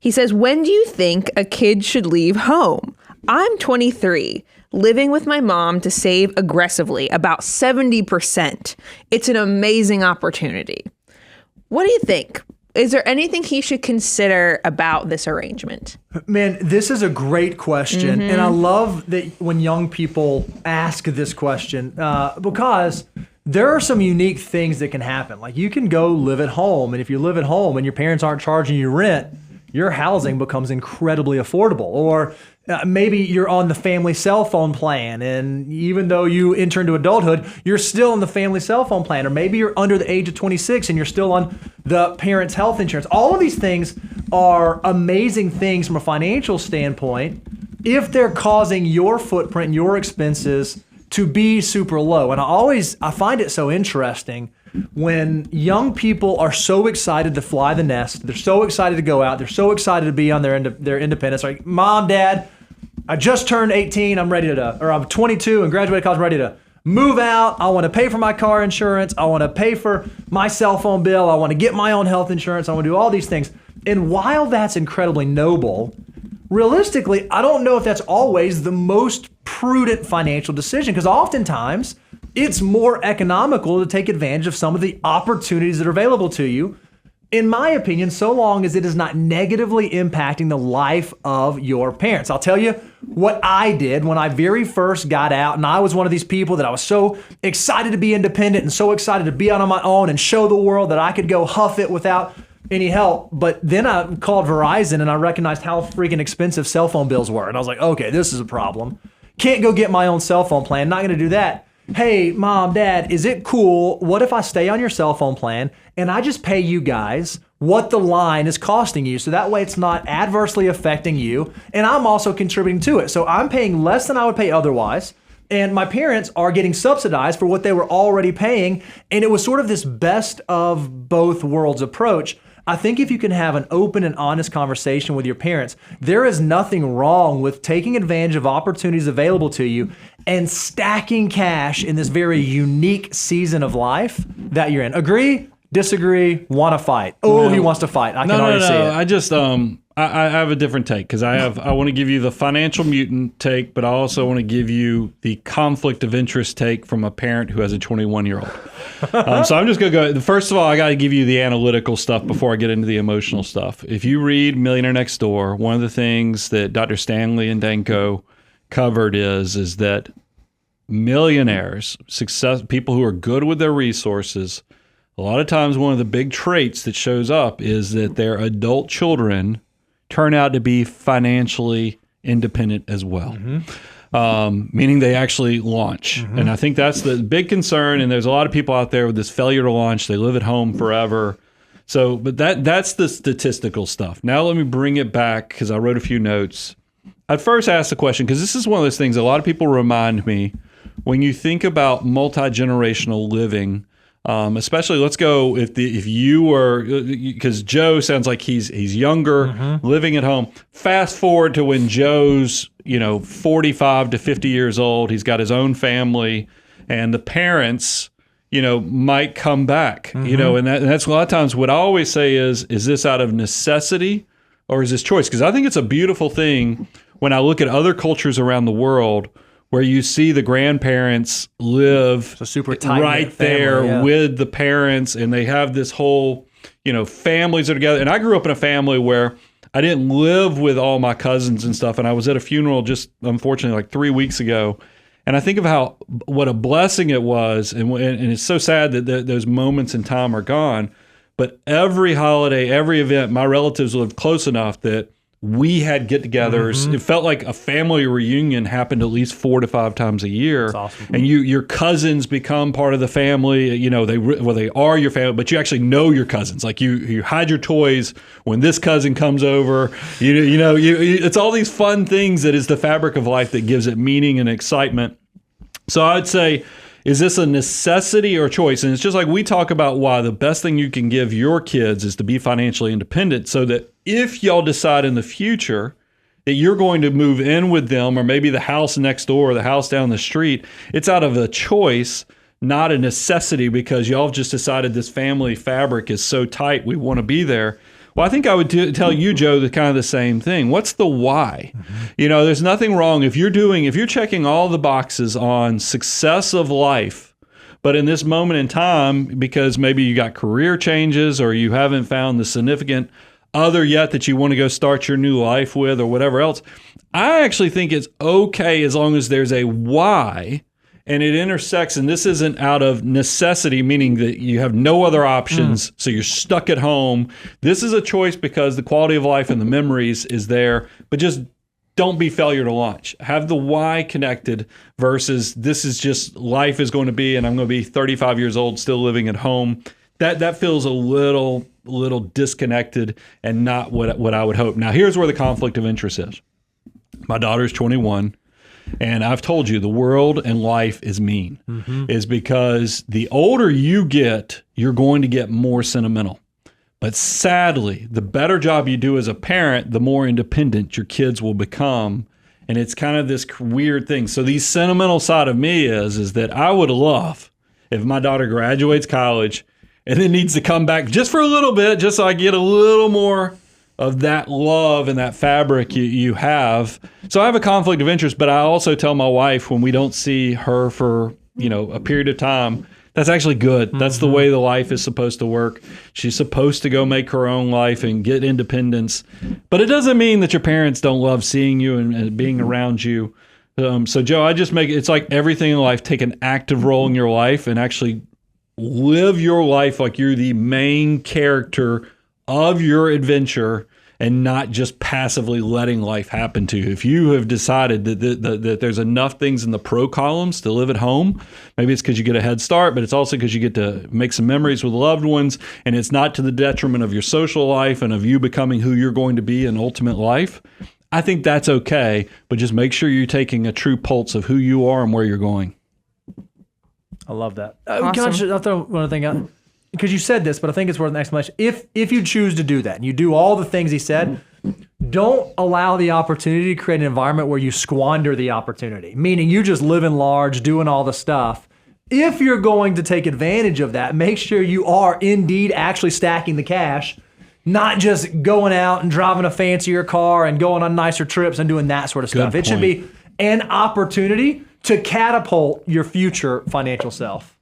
He says, when do you think a kid should leave home? I'm 23, living with my mom to save aggressively, about 70%. It's an amazing opportunity. What do you think? Is there anything he should consider about this arrangement? Man, this is a great question. And I love that when young people ask this question because there are some unique things that can happen. Like you can go live at home. And if you live at home and your parents aren't charging you rent, your housing becomes incredibly affordable. Or maybe you're on the family cell phone plan, and even though you enter into adulthood, you're still on the family cell phone plan. Or maybe you're under the age of 26 and you're still on the parents' health insurance. All of these things are amazing things from a financial standpoint if they're causing your footprint and your expenses to be super low. And I find it so interesting when young people are so excited to fly the nest, they're so excited to go out, they're so excited to be on their independence. Like, Mom, Dad, I just turned 18, I'm 22 and graduated college, I'm ready to move out. I want to pay for my car insurance. I want to pay for my cell phone bill. I want to get my own health insurance. I want to do all these things. And while that's incredibly noble, realistically, I don't know if that's always the most prudent financial decision, because oftentimes it's more economical to take advantage of some of the opportunities that are available to you, in my opinion, so long as it is not negatively impacting the life of your parents. I'll tell you what I did when I very first got out, and I was one of these people that I was so excited to be independent and so excited to be out on my own and show the world that I could go huff it without any help. But then I called Verizon and I recognized how freaking expensive cell phone bills were. And I was like, okay, this is a problem. Can't go get my own cell phone plan. Not going to do that. Hey, Mom, Dad, is it cool? What if I stay on your cell phone plan and I just pay you guys what the line is costing you? So that way it's not adversely affecting you. And I'm also contributing to it. So I'm paying less than I would pay otherwise. And my parents are getting subsidized for what they were already paying. And it was sort of this best of both worlds approach. I think if you can have an open and honest conversation with your parents, there is nothing wrong with taking advantage of opportunities available to you and stacking cash in this very unique season of life that you're in. Agree? Disagree? Want to fight? Oh, he wants to fight. I can already see it. I just I have a different take, because I want to give you the financial mutant take, but I also want to give you the conflict of interest take from a parent who has a 21-year-old. So I'm just going to go. First of all, I got to give you the analytical stuff before I get into the emotional stuff. If you read Millionaire Next Door, one of the things that Dr. Stanley and Danko covered is that millionaires, people who are good with their resources, a lot of times one of the big traits that shows up is that their adult children turn out to be financially independent as well. Meaning they actually launch. And I think that's the big concern. And there's a lot of people out there with this failure to launch. They live at home forever. So, but that's the statistical stuff. Now let me bring it back, because I wrote a few notes. I'd first ask the question, because this is one of those things a lot of people remind me when you think about multi-generational living. Especially, let's go if you were, because Joe sounds like he's younger, living at home. Fast forward to when Joe's 45 to 50 years old. He's got his own family, and the parents might come back. And that's a lot of times what I always say is this out of necessity or is this choice? Because I think it's a beautiful thing when I look at other cultures around the world, where you see the grandparents live super tight right there with the parents, and they have this whole, families are together. And I grew up in a family where I didn't live with all my cousins and stuff, and I was at a funeral just, unfortunately, like 3 weeks ago. And I think of what a blessing it was, and it's so sad that those moments in time are gone. But every holiday, every event, my relatives lived close enough that we had get-togethers. It felt like a family reunion happened at least 4 to 5 times a year. That's awesome. And your cousins become part of the family. They are your family, but you actually know your cousins. Like you hide your toys when this cousin comes over. It's all these fun things that is the fabric of life that gives it meaning and excitement. So I'd say, is this a necessity or a choice? And it's just like we talk about why the best thing you can give your kids is to be financially independent, so that if y'all decide in the future that you're going to move in with them, or maybe the house next door or the house down the street, it's out of a choice, not a necessity, because y'all have just decided this family fabric is so tight, we want to be there. Well, I think I would tell you, Joe, the kind of the same thing. What's the why? There's nothing wrong if you're checking all the boxes on success of life, but in this moment in time, because maybe you got career changes or you haven't found the significant other yet that you want to go start your new life with or whatever else, I actually think it's okay as long as there's a why and it intersects, and this isn't out of necessity, meaning that you have no other options, so you're stuck at home. This is a choice because the quality of life and the memories is there, but just don't be failure to launch. Have the why connected versus this is just life is going to be, and I'm going to be 35 years old still living at home. That feels a little disconnected and not what I would hope. Now, here's where the conflict of interest is. My daughter's 21. And I've told you the world and life is mean, is because the older you get, you're going to get more sentimental. But sadly, the better job you do as a parent, the more independent your kids will become. And it's kind of this weird thing. So the sentimental side of me is that I would love if my daughter graduates college and then needs to come back just for a little bit, just so I get a little more of that love and that fabric you have. So I have a conflict of interest, but I also tell my wife when we don't see her for, a period of time, that's actually good. That's the way the life is supposed to work. She's supposed to go make her own life and get independence. But it doesn't mean that your parents don't love seeing you and being around you. So Joe, it's like everything in life, take an active role in your life and actually live your life like you're the main character of your adventure and not just passively letting life happen to you. If you have decided that there's enough things in the pro columns to live at home, maybe it's because you get a head start, but it's also because you get to make some memories with loved ones, and it's not to the detriment of your social life and of you becoming who you're going to be in ultimate life. I think that's okay, but just make sure you're taking a true pulse of who you are and where you're going. I love that. Awesome. I'll throw one other thing out. Because you said this, but I think it's worth an explanation. If you choose to do that and you do all the things he said, don't allow the opportunity to create an environment where you squander the opportunity, meaning you just living large, doing all the stuff. If you're going to take advantage of that, make sure you are indeed actually stacking the cash, not just going out and driving a fancier car and going on nicer trips and doing that sort of stuff. It should be an opportunity to catapult your future financial self.